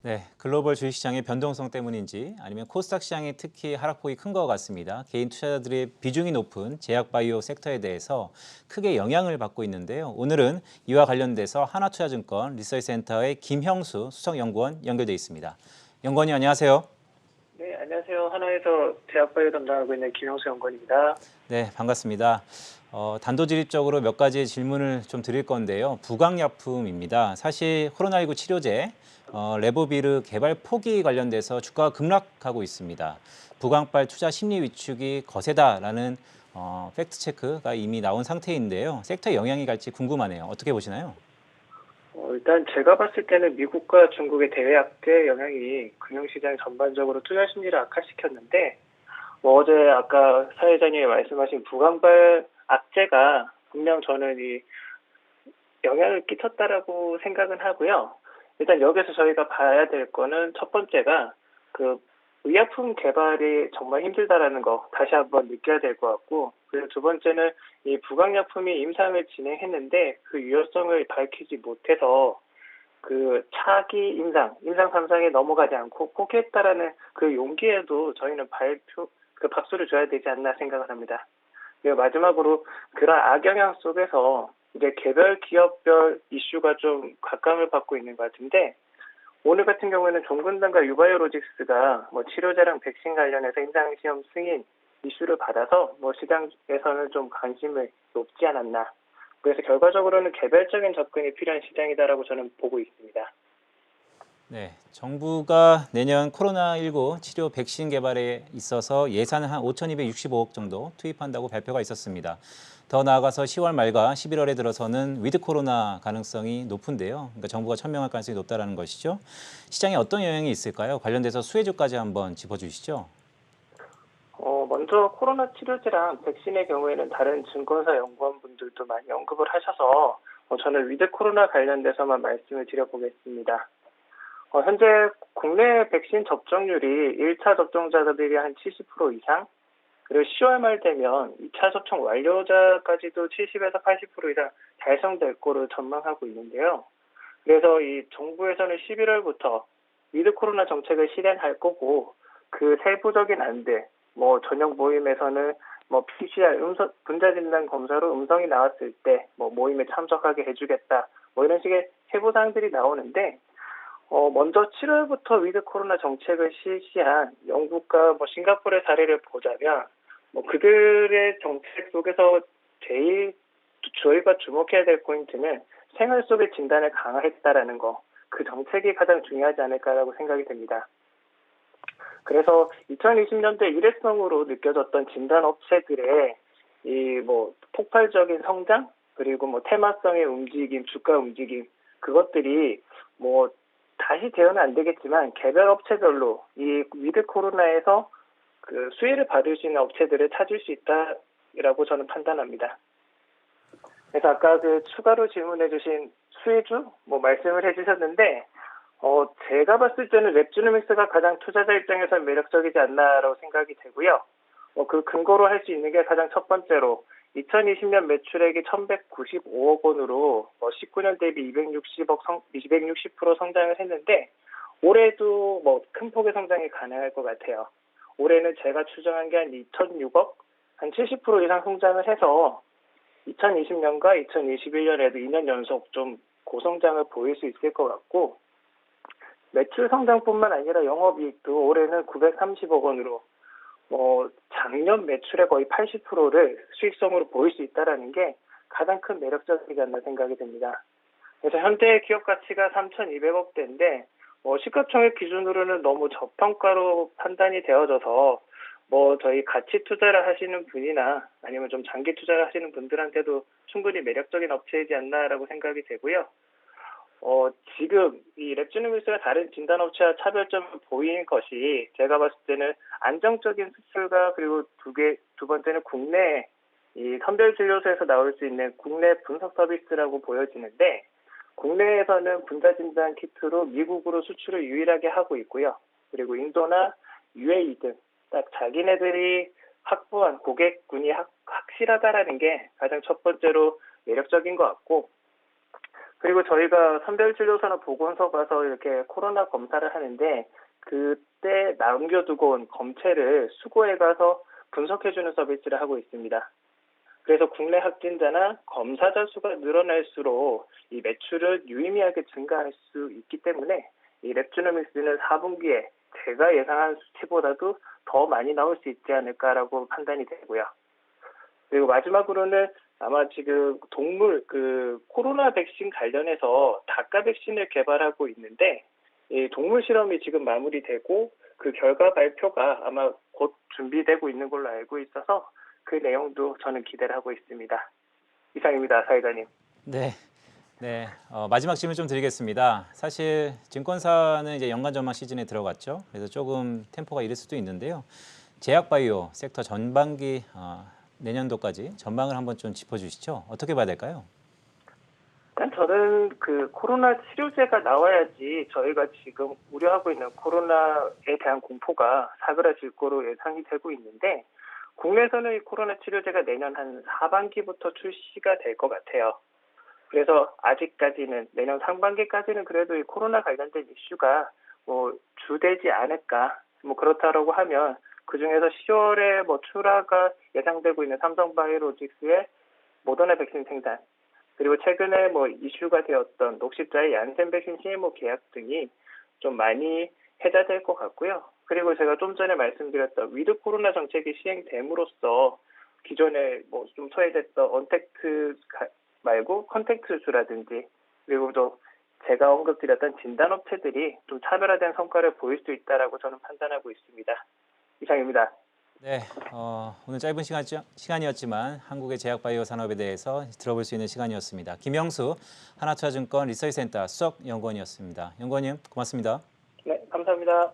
네, 글로벌 주식시장의 변동성 때문인지 아니면 코스닥 시장이 특히 하락폭이 큰 것 같습니다. 개인 투자자들의 비중이 높은 제약바이오 섹터에 대해서 크게 영향을 받고 있는데요. 오늘은 이와 관련돼서 하나투자증권 리서치센터의 김형수 수석연구원 연결돼 있습니다. 연구원님 안녕하세요. 네, 안녕하세요. 하나에서 제약바이오 담당하고 있는 김영수 연구원입니다. 네, 반갑습니다. 단도직입적으로 몇 가지 질문을 좀 드릴 건데요. 부강약품입니다. 사실 코로나19 치료제 레보비르 개발 포기 관련돼서 주가가 급락하고 있습니다. 부강발 투자 심리 위축이 거세다라는 팩트 체크가 이미 나온 상태인데요. 섹터에 영향이 갈지 궁금하네요. 어떻게 보시나요? 일단 제가 봤을 때는 미국과 중국의 대외 악재 영향이 금융시장 전반적으로 투자 심리를 악화시켰는데, 어제 아까 사회자님이 말씀하신 부강발 악재가 분명 저는 이 영향을 끼쳤다라고 생각은 하고요. 일단 여기서 저희가 봐야 될 거는 첫 번째가 그 의약품 개발이 정말 힘들다라는 거 다시 한번 느껴야 될 것 같고, 그리고 두 번째는 이 부강약품이 임상을 진행했는데 그 유효성을 밝히지 못해서 그 차기 임상 3상에 넘어가지 않고 포기했다라는 그 용기에도 저희는 박수를 줘야 되지 않나 생각을 합니다. 그리고 마지막으로 그런 악영향 속에서 이제 개별 기업별 이슈가 좀 각광을 받고 있는 것 같은데, 오늘 같은 경우에는 종근당과 유바이오로직스가 치료제랑 백신 관련해서 임상시험 승인 이슈를 받아서 시장에서는 좀 관심을 높지 않았나. 그래서 결과적으로는 개별적인 접근이 필요한 시장이다라고 저는 보고 있습니다. 네, 정부가 내년 코로나19 치료 백신 개발에 있어서 예산을 한 5,265억 정도 투입한다고 발표가 있었습니다. 더 나아가서 10월 말과 11월에 들어서는 위드 코로나 가능성이 높은데요. 그러니까 정부가 천명할 가능성이 높다는 것이죠. 시장에 어떤 영향이 있을까요? 관련돼서 수혜주까지 한번 짚어주시죠. 먼저 코로나 치료제랑 백신의 경우에는 다른 증권사 연구원분들도 많이 언급을 하셔서 저는 위드 코로나 관련돼서만 말씀을 드려보겠습니다. 현재 국내 백신 접종률이 1차 접종자들이 한 70% 이상, 그리고 10월 말 되면 2차 접종 완료자까지도 70에서 80% 이상 달성될 거로 전망하고 있는데요. 그래서 이 정부에서는 11월부터 위드 코로나 정책을 실행할 거고, 그 세부적인 안들, 저녁 모임에서는 PCR 분자 진단 검사로 음성이 나왔을 때 모임에 참석하게 해주겠다, 이런 식의 세부 사항들이 나오는데, 먼저 7월부터 위드 코로나 정책을 실시한 영국과 싱가포르의 사례를 보자면, 그들의 정책 속에서 제일 저희가 주목해야 될 포인트는 생활 속의 진단을 강화했다라는 거, 그 정책이 가장 중요하지 않을까라고 생각이 됩니다. 그래서 2020년대 일회성으로 느껴졌던 진단 업체들의 폭발적인 성장, 그리고 테마성의 움직임, 주가 움직임, 그것들이 다시 재현은 안 되겠지만 개별 업체별로 이 위드 코로나에서 그 수혜를 받을 수 있는 업체들을 찾을 수 있다라고 저는 판단합니다. 그래서 아까 그 추가로 질문해 주신 수혜주 말씀을 해 주셨는데, 제가 봤을 때는 랩지노믹스가 가장 투자자 입장에서 매력적이지 않나라고 생각이 되고요. 그 근거로 할 수 있는 게 가장 첫 번째로 2020년 매출액이 1,195억 원으로 19년 대비 260% 성장을 했는데, 올해도 큰 폭의 성장이 가능할 것 같아요. 올해는 제가 추정한 게 한 2,006억, 한 70% 이상 성장을 해서 2020년과 2021년에도 2년 연속 좀 고성장을 보일 수 있을 것 같고, 매출 성장뿐만 아니라 영업이익도 올해는 930억 원으로 작년 매출의 거의 80%를 수익성으로 보일 수 있다는 게 가장 큰 매력적이지 않나 생각이 됩니다. 그래서 현재 기업 가치가 3,200억대인데 시가총액 기준으로는 너무 저평가로 판단이 되어져서 저희 가치 투자를 하시는 분이나 아니면 좀 장기 투자를 하시는 분들한테도 충분히 매력적인 업체이지 않나라고 생각이 되고요. 지금 이 랩지노믹스가 다른 진단업체와 차별점을 보이는 것이 제가 봤을 때는 안정적인 수출과, 그리고 두 번째는 국내 이 선별진료소에서 나올 수 있는 국내 분석 서비스라고 보여지는데, 국내에서는 분자 진단 키트로 미국으로 수출을 유일하게 하고 있고요. 그리고 인도나 UAE 등 딱 자기네들이 확보한 고객군이 확실하다라는 게 가장 첫 번째로 매력적인 것 같고, 그리고 저희가 선별진료소나 보건소 가서 이렇게 코로나 검사를 하는데 그때 남겨두고 온 검체를 수거해 가서 분석해주는 서비스를 하고 있습니다. 그래서 국내 확진자나 검사자 수가 늘어날수록 이 매출은 유의미하게 증가할 수 있기 때문에 이 랩지노믹스는 4분기에 제가 예상한 수치보다도 더 많이 나올 수 있지 않을까라고 판단이 되고요. 그리고 마지막으로는 아마 지금 동물 코로나 백신 관련해서 닭가 백신을 개발하고 있는데 이 동물 실험이 지금 마무리되고 그 결과 발표가 아마 곧 준비되고 있는 걸로 알고 있어서 그 내용도 저는 기대를 하고 있습니다. 이상입니다, 사회자님. 네. 네, 마지막 질문 좀 드리겠습니다. 사실 증권사는 이제 연간 전망 시즌에 들어갔죠. 그래서 조금 템포가 이를 수도 있는데요. 제약바이오 섹터 전반기 내년도까지 전망을 한번 좀 짚어주시죠. 어떻게 봐야 될까요? 일단 저는 그 코로나 치료제가 나와야지 저희가 지금 우려하고 있는 코로나에 대한 공포가 사그라질 거로 예상이 되고 있는데 국내에서는 이 코로나 치료제가 내년 한 하반기부터 출시가 될 것 같아요. 그래서 아직까지는 내년 상반기까지는 그래도 이 코로나 관련된 이슈가 뭐 주되지 않을까. 뭐 그렇다라고 하면 그 중에서 10월에 뭐 출하가 예상되고 있는 삼성바이오로직스의 모더나 백신 생산 그리고 최근에 뭐 이슈가 되었던 녹십자의 얀센 백신 CMO 계약 등이 좀 많이 해자될 것 같고요. 그리고 제가 좀 전에 말씀드렸던 위드 코로나 정책이 시행됨으로써 기존에 뭐 좀 소외됐던 언택트 말고 컨택트수라든지 그리고 또 제가 언급드렸던 진단업체들이 좀 차별화된 성과를 보일 수 있다라고 저는 판단하고 있습니다. 이상입니다. 네, 오늘 짧은 시간이었지만 한국의 제약바이오 산업에 대해서 들어볼 수 있는 시간이었습니다. 김영수 하나투자증권 리서치센터 수석 연구원이었습니다. 연구원님 고맙습니다. 네, 감사합니다.